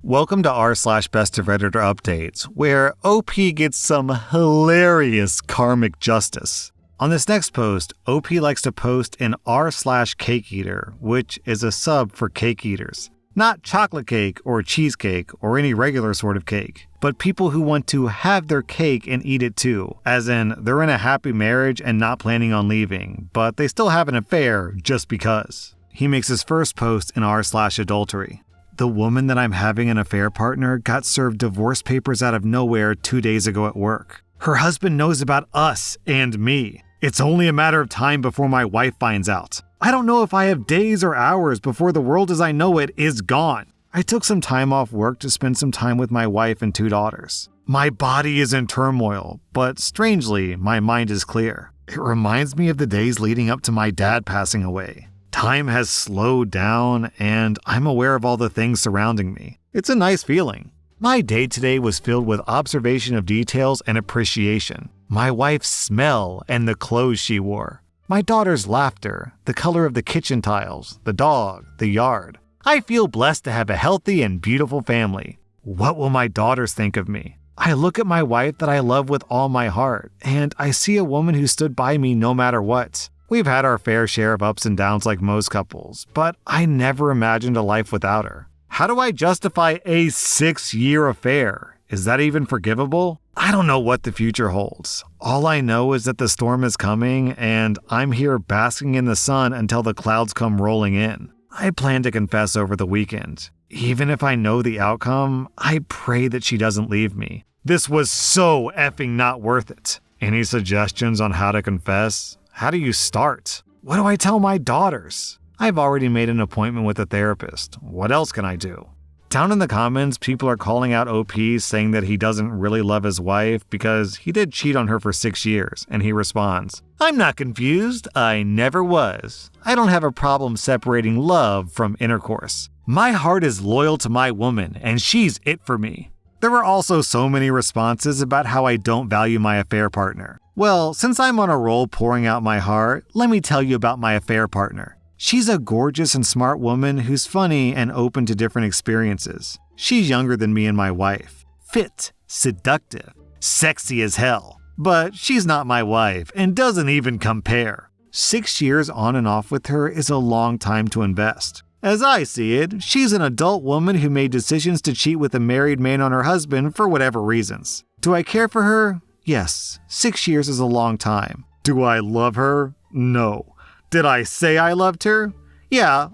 Welcome to r/Bestof Redditor Updates, where OP gets some hilarious karmic justice. On this next post, OP likes to post an r/Cake Eater, which is a sub for cake eaters. Not chocolate cake or cheesecake or any regular sort of cake, but people who want to have their cake and eat it too, as in they're in a happy marriage and not planning on leaving, but they still have an affair just because. He makes his first post in r/adultery. The woman that I'm having an affair partner got served divorce papers out of nowhere 2 days ago at work. Her husband knows about us and me. It's only a matter of time before my wife finds out. I don't know if I have days or hours before the world as I know it is gone. I took some time off work to spend some time with my wife and 2 daughters. My body is in turmoil, but strangely, my mind is clear. It reminds me of the days leading up to my dad passing away. Time has slowed down, and I'm aware of all the things surrounding me. It's a nice feeling. My day today was filled with observation of details and appreciation. My wife's smell and the clothes she wore. My daughter's laughter, the color of the kitchen tiles, the dog, the yard. I feel blessed to have a healthy and beautiful family. What will my daughters think of me? I look at my wife that I love with all my heart, and I see a woman who stood by me no matter what. We've had our fair share of ups and downs like most couples, but I never imagined a life without her. How do I justify a 6-year affair? Is that even forgivable? I don't know what the future holds. All I know is that the storm is coming, and I'm here basking in the sun until the clouds come rolling in. I plan to confess over the weekend. Even if I know the outcome, I pray that she doesn't leave me. This was so effing not worth it. Any suggestions on how to confess? How do you start? What do I tell my daughters? I've already made an appointment with a therapist. What else can I do? Down in the comments, people are calling out OP, saying that he doesn't really love his wife because he did cheat on her for 6 years, and he responds, "I'm not confused. I never was. I don't have a problem separating love from intercourse. My heart is loyal to my woman, and she's it for me." There were also so many responses about how I don't value my affair partner. Well, since I'm on a roll pouring out my heart, let me tell you about my affair partner. She's a gorgeous and smart woman who's funny and open to different experiences. She's younger than me and my wife. Fit, seductive, sexy as hell. But she's not my wife and doesn't even compare. 6 years on and off with her is a long time to invest. As I see it, she's an adult woman who made decisions to cheat with a married man on her husband for whatever reasons. Do I care for her? Yes, 6 years is a long time. Do I love her? No. Did I say I loved her? Yeah,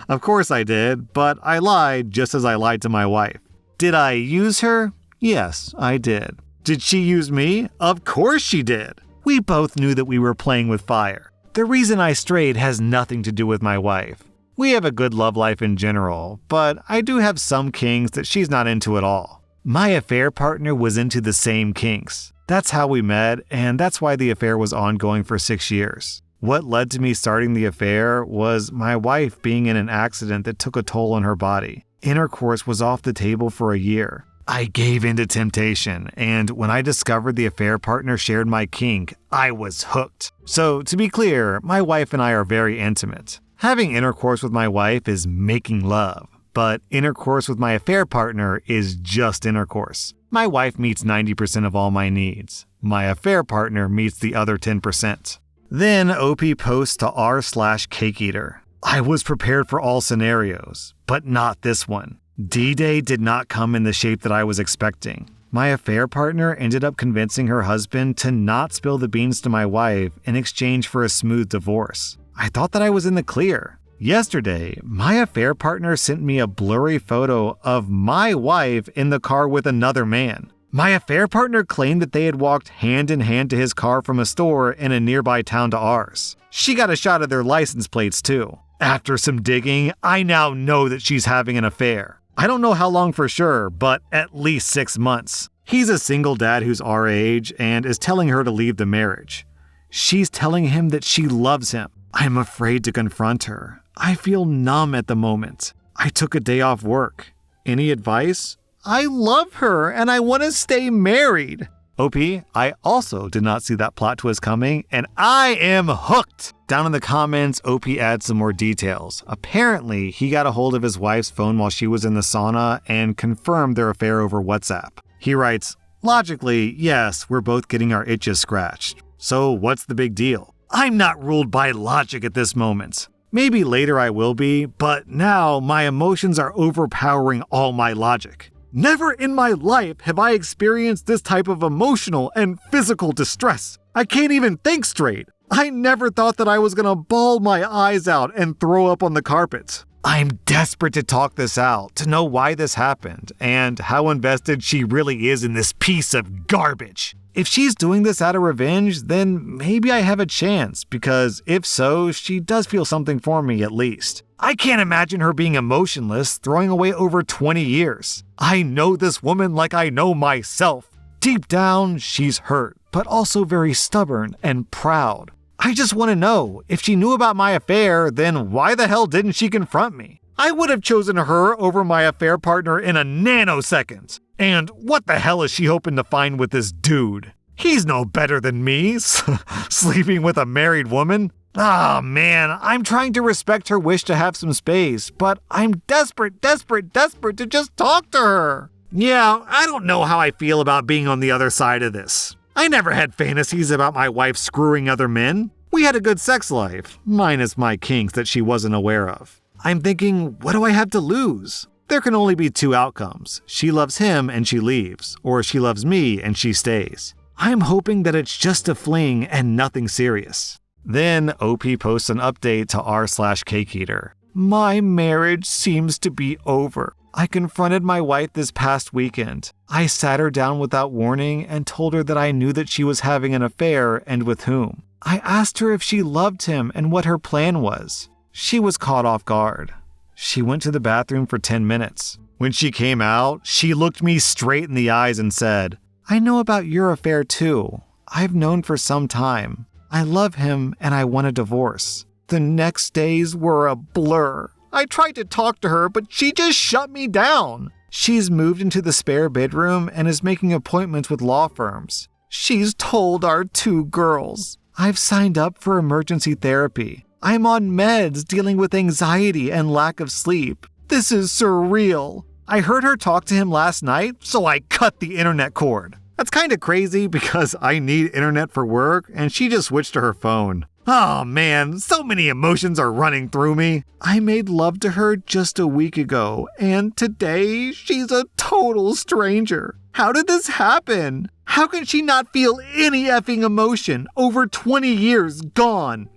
of course I did, but I lied just as I lied to my wife. Did I use her? Yes, I did. Did she use me? Of course she did. We both knew that we were playing with fire. The reason I strayed has nothing to do with my wife. We have a good love life in general, but I do have some kinks that she's not into at all. My affair partner was into the same kinks. That's how we met, and that's why the affair was ongoing for 6 years. What led to me starting the affair was my wife being in an accident that took a toll on her body. Intercourse was off the table for a year. I gave in to temptation, and when I discovered the affair partner shared my kink, I was hooked. So, to be clear, my wife and I are very intimate. Having intercourse with my wife is making love, but intercourse with my affair partner is just intercourse. My wife meets 90% of all my needs. My affair partner meets the other 10%. Then OP posts to r/Cake Eater. I was prepared for all scenarios, but not this one. D-Day did not come in the shape that I was expecting. My affair partner ended up convincing her husband to not spill the beans to my wife in exchange for a smooth divorce. I thought that I was in the clear. Yesterday, my affair partner sent me a blurry photo of my wife in the car with another man. My affair partner claimed that they had walked hand in hand to his car from a store in a nearby town to ours. She got a shot of their license plates too. After some digging, I now know that she's having an affair. I don't know how long for sure, but at least 6 months. He's a single dad who's our age and is telling her to leave the marriage. She's telling him that she loves him. I'm afraid to confront her. I feel numb at the moment. I took a day off work. Any advice? I love her and I want to stay married. OP, I also did not see that plot twist coming, and I am hooked! Down in the comments, OP adds some more details. Apparently, he got a hold of his wife's phone while she was in the sauna and confirmed their affair over WhatsApp. He writes, logically, yes, we're both getting our itches scratched. So what's the big deal? I'm not ruled by logic at this moment. Maybe later I will be, but now my emotions are overpowering all my logic. Never in my life have I experienced this type of emotional and physical distress. I can't even think straight. I never thought that I was gonna bawl my eyes out and throw up on the carpet. I'm desperate to talk this out, to know why this happened, and how invested she really is in this piece of garbage. If she's doing this out of revenge, then maybe I have a chance, because if so, she does feel something for me at least. I can't imagine her being emotionless, throwing away over 20 years. I know this woman like I know myself. Deep down, she's hurt, but also very stubborn and proud. I just want to know, if she knew about my affair, then why the hell didn't she confront me? I would have chosen her over my affair partner in a nanosecond. And what the hell is she hoping to find with this dude? He's no better than me, sleeping with a married woman. Ah, man, I'm trying to respect her wish to have some space, but I'm desperate to just talk to her. Yeah, I don't know how I feel about being on the other side of this. I never had fantasies about my wife screwing other men. We had a good sex life, minus my kinks that she wasn't aware of. I'm thinking, what do I have to lose? There can only be two outcomes. She loves him and she leaves, or she loves me and she stays. I'm hoping that it's just a fling and nothing serious. Then OP posts an update to r/cakeeater. My marriage seems to be over. I confronted my wife this past weekend. I sat her down without warning and told her that I knew that she was having an affair and with whom. I asked her if she loved him and what her plan was. She was caught off guard. She went to the bathroom for 10 minutes. When she came out, she looked me straight in the eyes and said, I know about your affair too. I've known for some time. I love him and I want a divorce. The next days were a blur. I tried to talk to her, but she just shut me down. She's moved into the spare bedroom and is making appointments with law firms. She's told our two girls. I've signed up for emergency therapy. I'm on meds dealing with anxiety and lack of sleep. This is surreal. I heard her talk to him last night, so I cut the internet cord. That's kind of crazy because I need internet for work, and she just switched to her phone. Oh man, so many emotions are running through me. I made love to her just a week ago, and today she's a total stranger. How did this happen? How can she not feel any effing emotion? Over 20 years gone.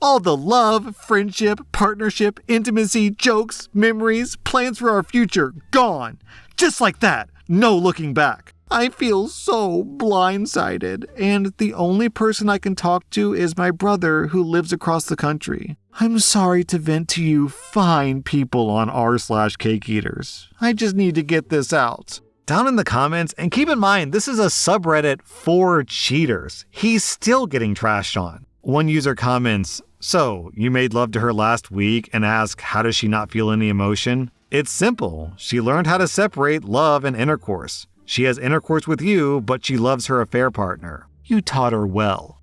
All the love, friendship, partnership, intimacy, jokes, memories, plans for our future, gone. Just like that, no looking back. I feel so blindsided, and the only person I can talk to is my brother who lives across the country. I'm sorry to vent to you fine people on r/cakeeaters. I just need to get this out. Down in the comments, and keep in mind, this is a subreddit for cheaters. He's still getting trashed on. One user comments, so you made love to her last week and ask, how does she not feel any emotion? It's simple. She learned how to separate love and intercourse. She has intercourse with you, but she loves her affair partner. You taught her well.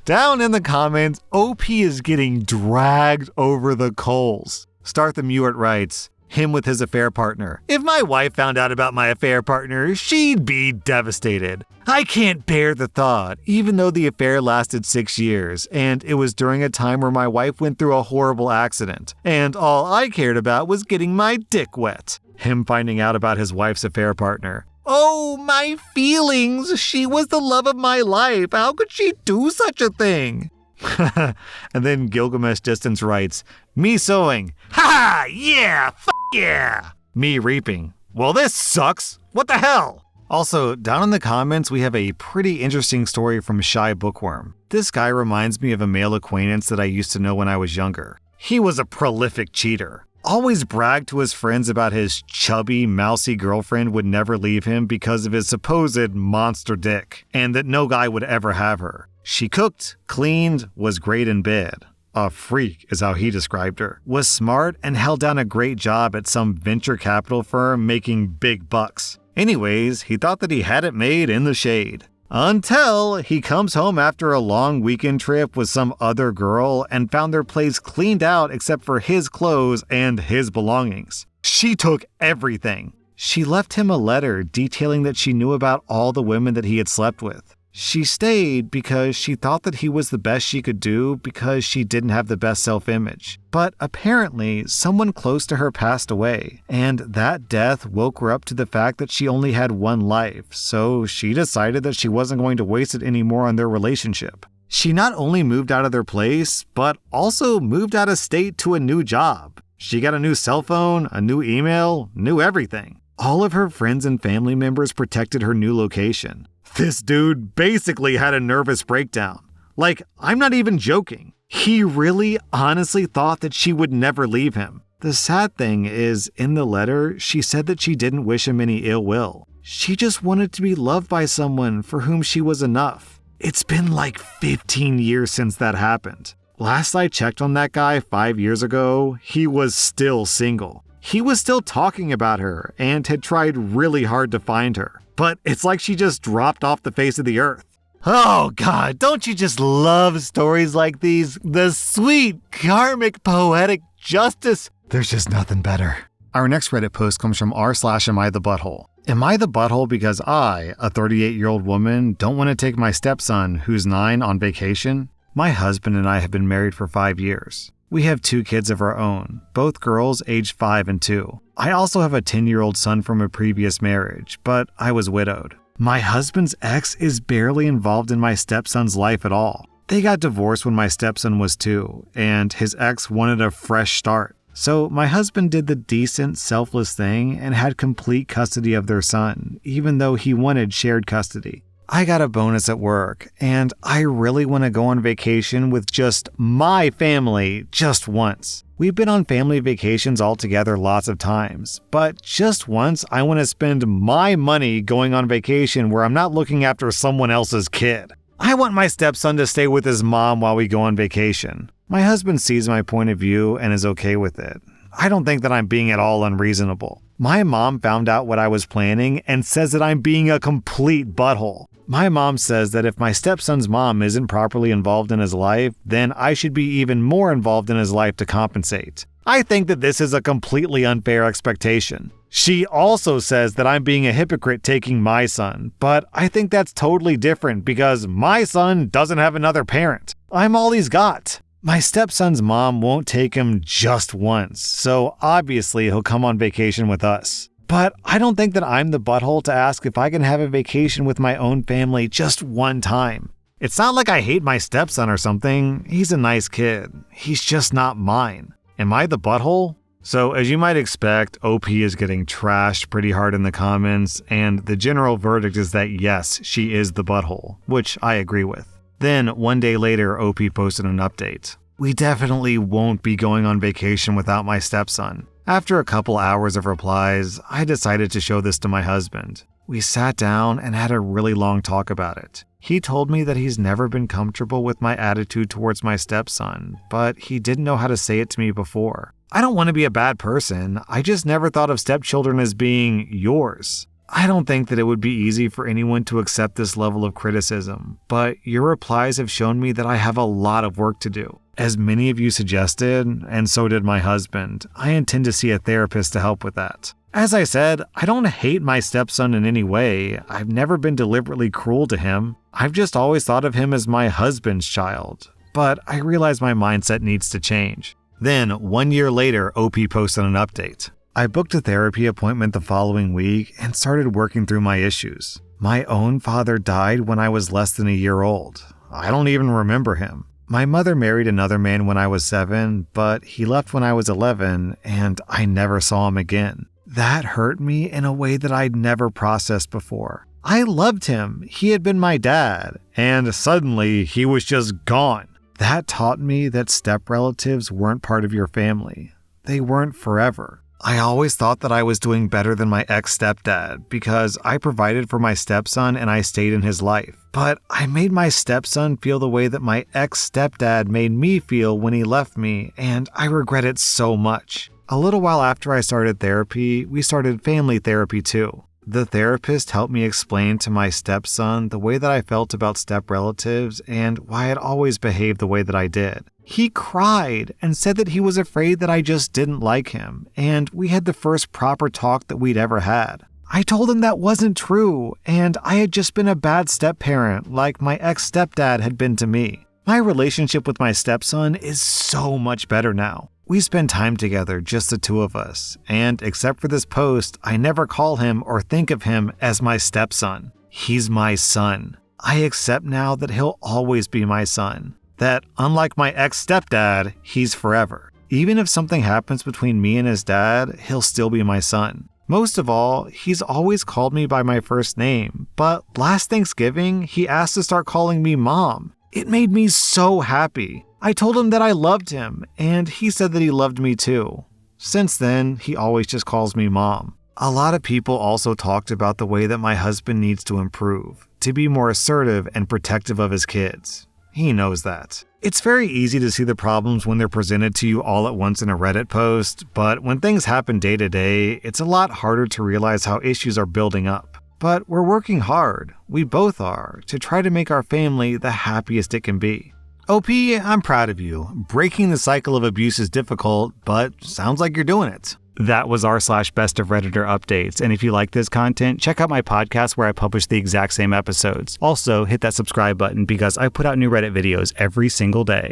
Down in the comments, OP is getting dragged over the coals. Start the Mewart writes, him with his affair partner. If my wife found out about my affair partner, she'd be devastated. I can't bear the thought, even though the affair lasted 6 years, and it was during a time where my wife went through a horrible accident, and all I cared about was getting my dick wet. Him finding out about his wife's affair partner. Oh, my feelings! She was the love of my life. How could she do such a thing? And then Gilgamesh Distance writes, me sowing. Ha! Yeah! Yeah! Me reaping. Well, this sucks. What the hell? Also, down in the comments, we have a pretty interesting story from Shy Bookworm. This guy reminds me of a male acquaintance that I used to know when I was younger. He was a prolific cheater. Always bragged to his friends about his chubby, mousy girlfriend would never leave him because of his supposed monster dick, and that no guy would ever have her. She cooked, cleaned, was great in bed. A freak is how he described her. Was smart and held down a great job at some venture capital firm making big bucks. Anyways, he thought that he had it made in the shade. Until he comes home after a long weekend trip with some other girl and found their place cleaned out except for his clothes and his belongings. She took everything. She left him a letter detailing that she knew about all the women that he had slept with. She stayed because she thought that he was the best she could do because she didn't have the best self-image. But apparently, someone close to her passed away, and that death woke her up to the fact that she only had one life, so she decided that she wasn't going to waste it anymore on their relationship. She not only moved out of their place, but also moved out of state to a new job. She got a new cell phone, a new email, new everything. All of her friends and family members protected her new location. This dude basically had a nervous breakdown. Like, I'm not even joking. He really honestly thought that she would never leave him. The sad thing is, in the letter, she said that she didn't wish him any ill will. She just wanted to be loved by someone for whom she was enough. It's been like 15 years since that happened. Last I checked on that guy 5 years ago, he was still single. He was still talking about her and had tried really hard to find her. But it's like she just dropped off the face of the earth. Oh God, don't you just love stories like these? The sweet, karmic, poetic justice. There's just nothing better. Our next Reddit post comes from rSlash Am I the Butthole? Am I the butthole because I, a 38-year-old woman, don't want to take my stepson, who's 9, on vacation? My husband and I have been married for 5 years. We have 2 kids of our own, both girls aged 5 and 2. I also have a 10-year-old son from a previous marriage, but I was widowed. My husband's ex is barely involved in my stepson's life at all. They got divorced when my stepson was 2, and his ex wanted a fresh start. So my husband did the decent, selfless thing and had complete custody of their son, even though he wanted shared custody. I got a bonus at work, and I really want to go on vacation with just my family just once. We've been on family vacations all together lots of times, but just once I want to spend my money going on vacation where I'm not looking after someone else's kid. I want my stepson to stay with his mom while we go on vacation. My husband sees my point of view and is okay with it. I don't think that I'm being at all unreasonable. My mom found out what I was planning and says that I'm being a complete butthole. My mom says that if my stepson's mom isn't properly involved in his life, then I should be even more involved in his life to compensate. I think that this is a completely unfair expectation. She also says that I'm being a hypocrite taking my son, but I think that's totally different because my son doesn't have another parent. I'm all he's got. My stepson's mom won't take him just once, so obviously he'll come on vacation with us. But I don't think that I'm the butthole to ask if I can have a vacation with my own family just one time. It's not like I hate my stepson or something. He's a nice kid. He's just not mine. Am I the butthole? So as you might expect, OP is getting trashed pretty hard in the comments, and the general verdict is that yes, she is the butthole, which I agree with. Then, one day later, OP posted an update. We definitely won't be going on vacation without my stepson. After a couple hours of replies, I decided to show this to my husband. We sat down and had a really long talk about it. He told me that he's never been comfortable with my attitude towards my stepson, but he didn't know how to say it to me before. I don't want to be a bad person, I just never thought of stepchildren as being yours. I don't think that it would be easy for anyone to accept this level of criticism, but your replies have shown me that I have a lot of work to do. As many of you suggested, and so did my husband, I intend to see a therapist to help with that. As I said, I don't hate my stepson in any way. I've never been deliberately cruel to him. I've just always thought of him as my husband's child. But I realize my mindset needs to change. Then, 1 year later, OP posted an update. I booked a therapy appointment the following week and started working through my issues. My own father died when I was less than a year old. I don't even remember him. My mother married another man when I was 7, but he left when I was 11, and I never saw him again. That hurt me in a way that I'd never processed before. I loved him. He had been my dad, and suddenly he was just gone. That taught me that step relatives weren't part of your family. They weren't forever. I always thought that I was doing better than my ex-stepdad because I provided for my stepson and I stayed in his life. But I made my stepson feel the way that my ex-stepdad made me feel when he left me, and I regret it so much. A little while after I started therapy, we started family therapy too. The therapist helped me explain to my stepson the way that I felt about step relatives and why I'd always behaved the way that I did. He cried and said that he was afraid that I just didn't like him, and we had the first proper talk that we'd ever had. I told him that wasn't true, and I had just been a bad step-parent like my ex-stepdad had been to me. My relationship with my stepson is so much better now. We spend time together, just the two of us, and except for this post, I never call him or think of him as my stepson. He's my son. I accept now that he'll always be my son. That, unlike my ex-stepdad, he's forever. Even if something happens between me and his dad, he'll still be my son. Most of all, he's always called me by my first name, but last Thanksgiving, he asked to start calling me Mom. It made me so happy. I told him that I loved him, and he said that he loved me too. Since then, he always just calls me Mom. A lot of people also talked about the way that my husband needs to improve, to be more assertive and protective of his kids. He knows that. It's very easy to see the problems when they're presented to you all at once in a Reddit post, but when things happen day to day, it's a lot harder to realize how issues are building up. But we're working hard, we both are, to try to make our family the happiest it can be. OP, I'm proud of you. Breaking the cycle of abuse is difficult, but sounds like you're doing it. That was r/Bestof Redditor updates, and if you like this content, check out my podcast where I publish the exact same episodes. Also, hit that subscribe button because I put out new Reddit videos every single day.